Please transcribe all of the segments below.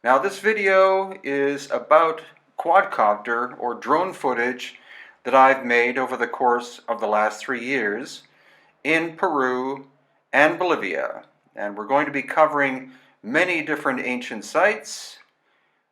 Now this video is about quadcopter or drone footage that I've made over the course of the last 3 years in Peru and Bolivia. And we're going to be covering many different ancient sites.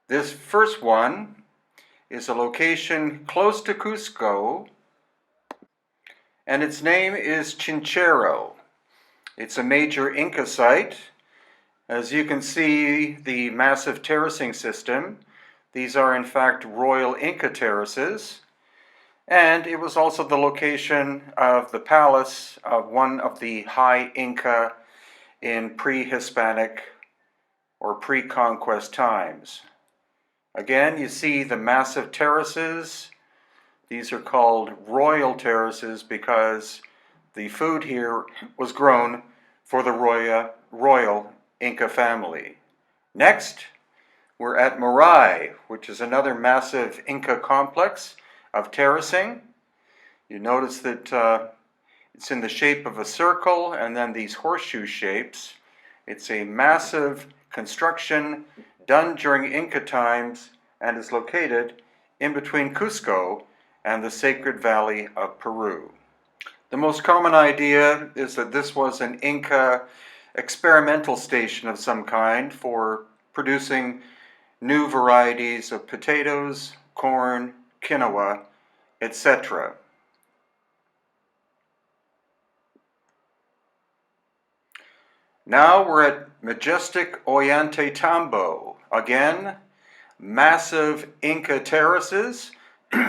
This first one is a location close to Cusco, and its name is Chinchero. It's a major Inca site. As you can see, the massive terracing system, these are in fact royal Inca terraces, and it was also the location of the palace of one of the high Inca in pre-Hispanic or pre-conquest times. Again, you see the massive terraces. These are called royal terraces because the food here was grown for the royal Inca family. Next, we're at Morai, which is another massive Inca complex of terracing. You notice that it's in the shape of a circle and then these horseshoe shapes. It's a massive construction done during Inca times and is located in between Cusco and the Sacred Valley of Peru. The most common idea is that this was an Inca experimental station of some kind for producing new varieties of potatoes, corn, quinoa, etc. Now we're at majestic Ollantaytambo. Again, massive Inca terraces.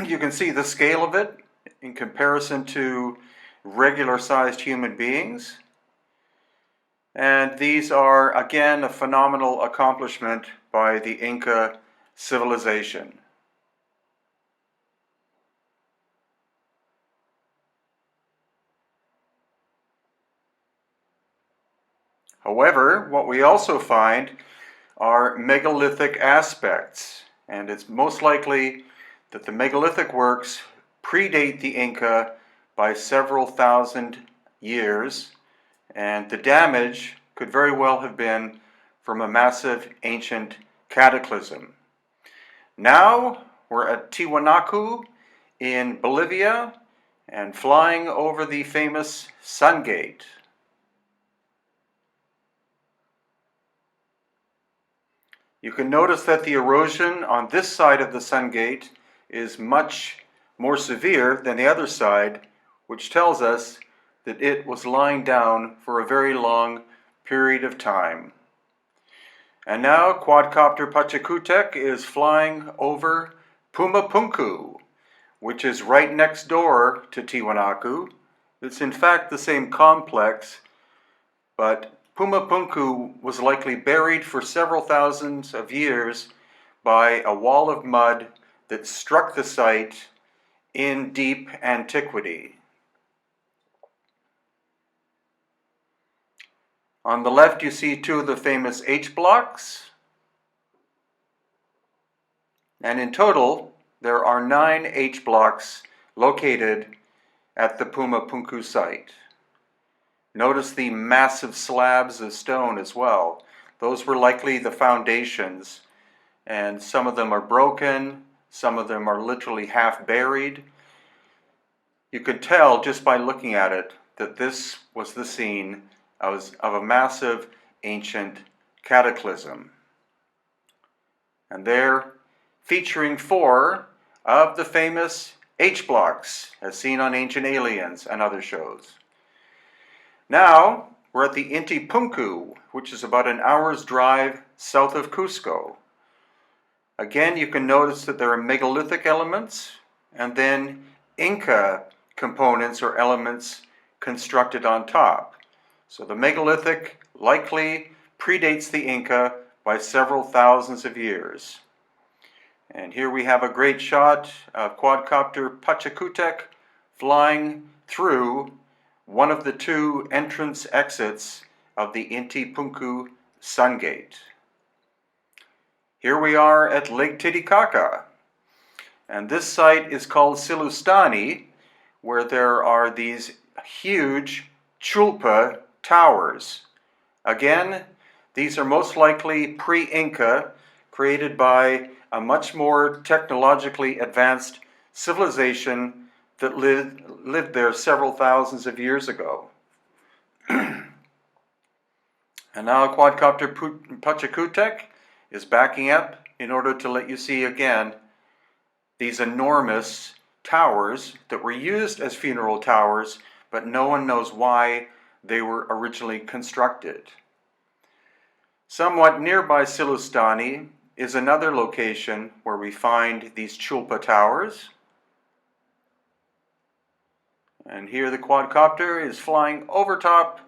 You can see the scale of it in comparison to regular-sized human beings. And these are, again, a phenomenal accomplishment by the Inca civilization. However, what we also find are megalithic aspects, and it's most likely that the megalithic works predate the Inca by several thousand years, and the damage could very well have been from a massive ancient cataclysm. Now we're at Tiwanaku in Bolivia and flying over the famous Sun Gate. You can notice that the erosion on this side of the Sun Gate is much more severe than the other side, which tells us that it was lying down for a very long period of time. And now Quadcopter Pachacutec is flying over Pumapunku, which is right next door to Tiwanaku. It's in fact the same complex, but Pumapunku was likely buried for several thousands of years by a wall of mud that struck the site in deep antiquity. On the left you see two of the famous H blocks, and in total there are 9 H blocks located at the Pumapunku site. Notice the massive slabs of stone as well. Those were likely the foundations, and some of them are broken, some of them are literally half buried. You could tell just by looking at it that this was the scene of a massive ancient cataclysm. And there, featuring 4 of the famous H blocks as seen on Ancient Aliens and other shows. Now we're at the Inti Punku, which is about an hour's drive south of Cusco. Again, you can notice that there are megalithic elements and then Inca components or elements constructed on top. So the megalithic likely predates the Inca by several thousands of years. And here we have a great shot of Quadcopter Pachacutec flying through one of the 2 entrance exits of the Inti Punku Sun Gate. Here we are at Lake Titicaca, and this site is called Silustani, where there are these huge chulpa towers. Again, these are most likely pre-Inca, created by a much more technologically advanced civilization that lived there several thousands of years ago. And now Quadcopter Pachacutec is backing up in order to let you see again these enormous towers that were used as funeral towers, but no one knows why they were originally constructed. Somewhat nearby Silustani is another location where we find these Chulpa towers. And here the quadcopter is flying over top.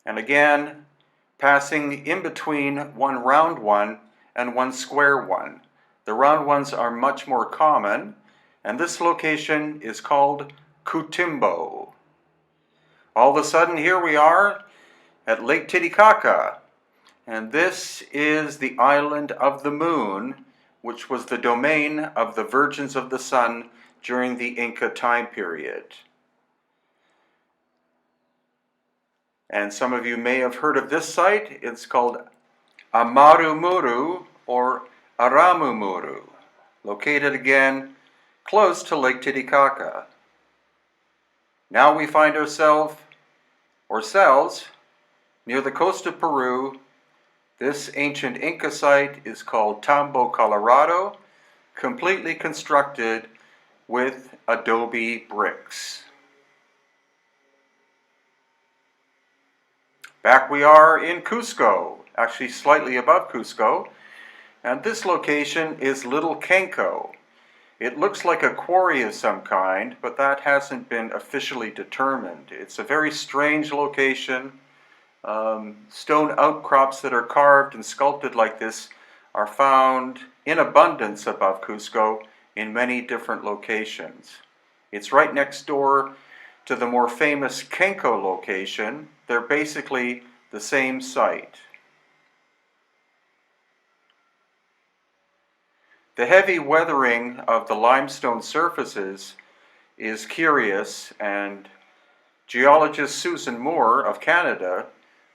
And again, passing in between one round one and one square one. The round ones are much more common, and this location is called Cutimbo. All of a sudden, here we are at Lake Titicaca, and this is the island of the moon, which was the domain of the Virgins of the Sun during the Inca time period. And some of you may have heard of this site. It's called Amarumuru or Aramumuru, located again close to Lake Titicaca. Now we find ourselves near the coast of Peru. This ancient Inca site is called Tambo, Colorado, completely constructed with adobe bricks. Back we are in Cusco, actually slightly above Cusco, and this location is Little Kenko. It looks like a quarry of some kind, but that hasn't been officially determined. It's a very strange location. Stone outcrops that are carved and sculpted like this are found in abundance above Cusco in many different locations. It's right next door to the more famous Kenko location. They're basically the same site. The heavy weathering of the limestone surfaces is curious, and geologist Susan Moore of Canada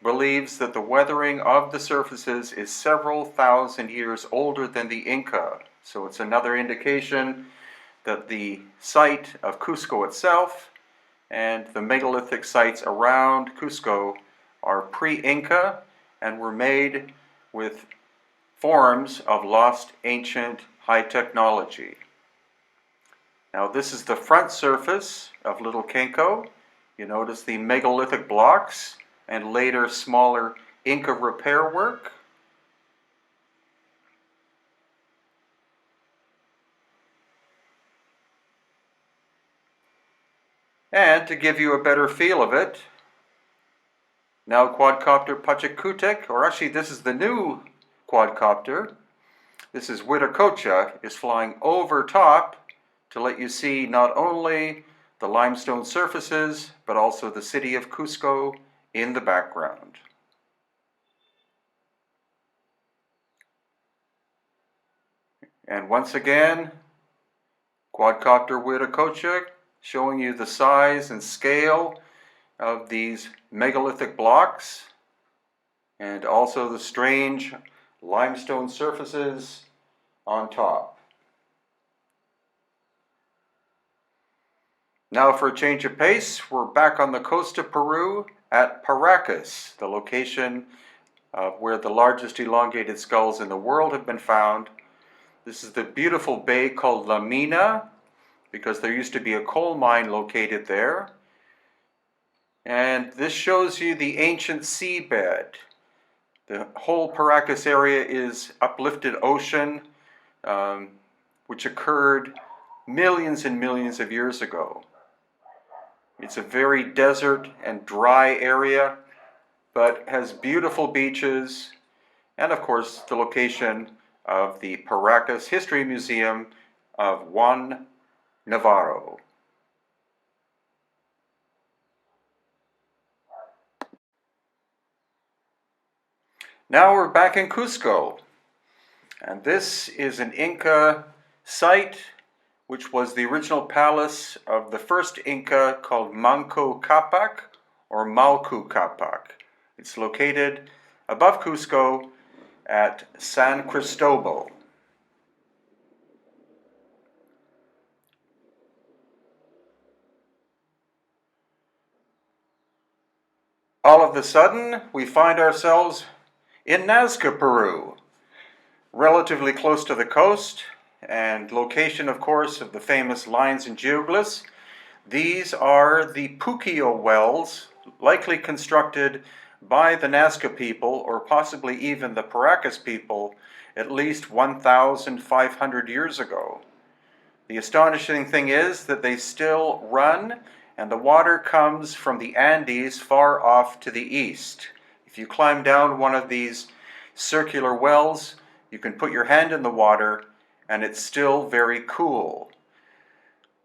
believes that the weathering of the surfaces is several thousand years older than the Inca. So it's another indication that the site of Cusco itself and the megalithic sites around Cusco are pre-Inca and were made with forms of lost ancient high technology. Now this is the front surface of Little Kenko. You notice the megalithic blocks and later smaller Inca repair work. And to give you a better feel of it, now Quadcopter Pachacutec, or actually this is the new quadcopter. This is Huiracocha, is flying over top to let you see not only the limestone surfaces, but also the city of Cusco in the background. And once again, Quadcopter Huiracocha showing you the size and scale of these megalithic blocks and also the strange limestone surfaces on top. Now for a change of pace, we're back on the coast of Peru at Paracas, the location where the largest elongated skulls in the world have been found. This is the beautiful bay called La Mina, because there used to be a coal mine located there. And this shows you the ancient seabed. The whole Paracas area is uplifted ocean, which occurred millions and millions of years ago. It's a very desert and dry area, but has beautiful beaches, and of course the location of the Paracas History Museum of Juan Navarro. Now we're back in Cusco, and this is an Inca site which was the original palace of the first Inca called Manco Capac or Malcu Capac. It's located above Cusco at San Cristobal. All of a sudden, we find ourselves in Nazca, Peru, relatively close to the coast, and location, of course, of the famous lines and geoglyphs. These are the Puquio wells, likely constructed by the Nazca people, or possibly even the Paracas people, at least 1,500 years ago. The astonishing thing is that they still run, and the water comes from the Andes far off to the east. If you climb down one of these circular wells, you can put your hand in the water, and it's still very cool.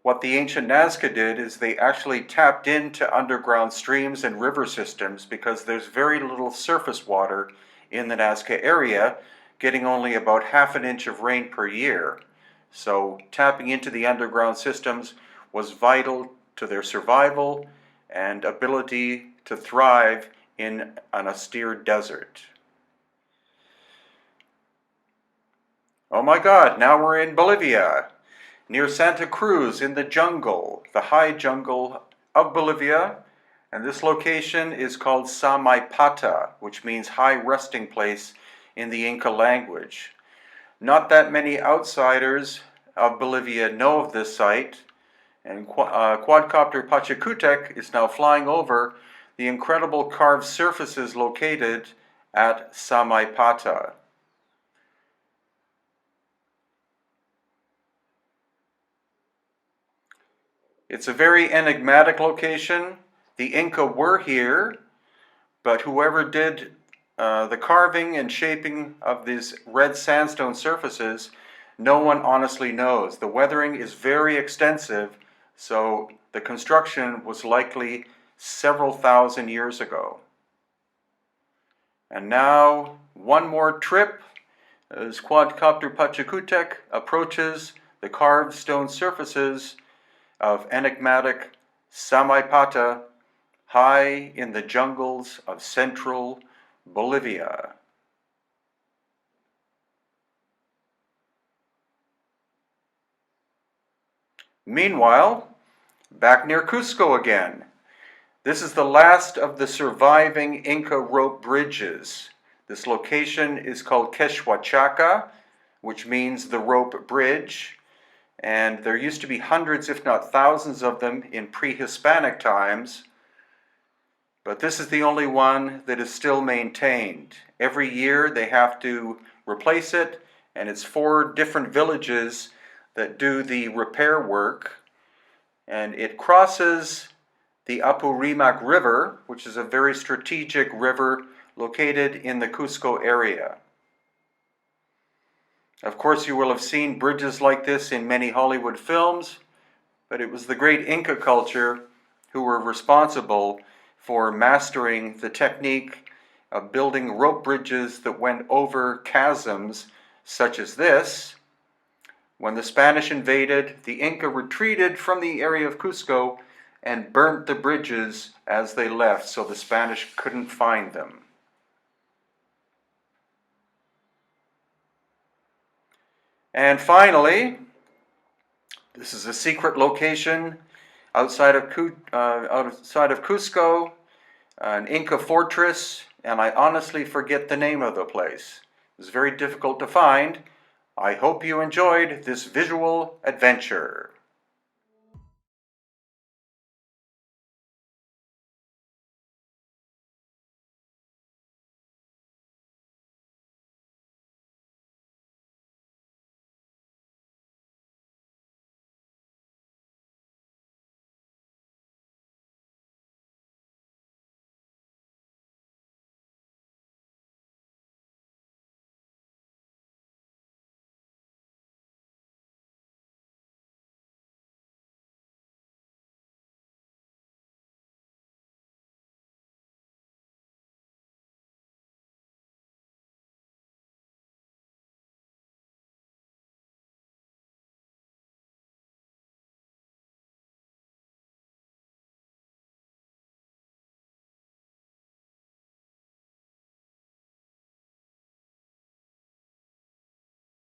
What the ancient Nazca did is they actually tapped into underground streams and river systems because there's very little surface water in the Nazca area, getting only about half an inch of rain per year. So tapping into the underground systems was vital to their survival and ability to thrive in an austere desert. Oh my God, now we're in Bolivia, near Santa Cruz in the jungle, the high jungle of Bolivia. And this location is called Samaipata, which means high resting place in the Inca language. Not that many outsiders of Bolivia know of this site, and Quadcopter Pachacutec is now flying over the incredible carved surfaces located at Samaipata. It's a very enigmatic location. The Inca were here, but whoever did the carving and shaping of these red sandstone surfaces, no one honestly knows. The weathering is very extensive, so the construction was likely several thousand years ago. And now, one more trip as Quadcopter Pachacutec approaches the carved stone surfaces of enigmatic Samaipata, high in the jungles of central Bolivia. Meanwhile, back near Cusco again. This is the last of the surviving Inca rope bridges. This location is called Quechua, which means the rope bridge. And there used to be hundreds, if not thousands of them in pre-Hispanic times. But this is the only one that is still maintained. Every year they have to replace it, and it's 4 different villages that do the repair work. And it crosses the Apurimac River, which is a very strategic river located in the Cusco area. Of course, you will have seen bridges like this in many Hollywood films, but it was the great Inca culture who were responsible for mastering the technique of building rope bridges that went over chasms such as this. When the Spanish invaded, the Inca retreated from the area of Cusco and burnt the bridges as they left, so the Spanish couldn't find them. And finally, this is a secret location outside of Cusco, an Inca fortress, and I honestly forget the name of the place. It was very difficult to find. I hope you enjoyed this visual adventure.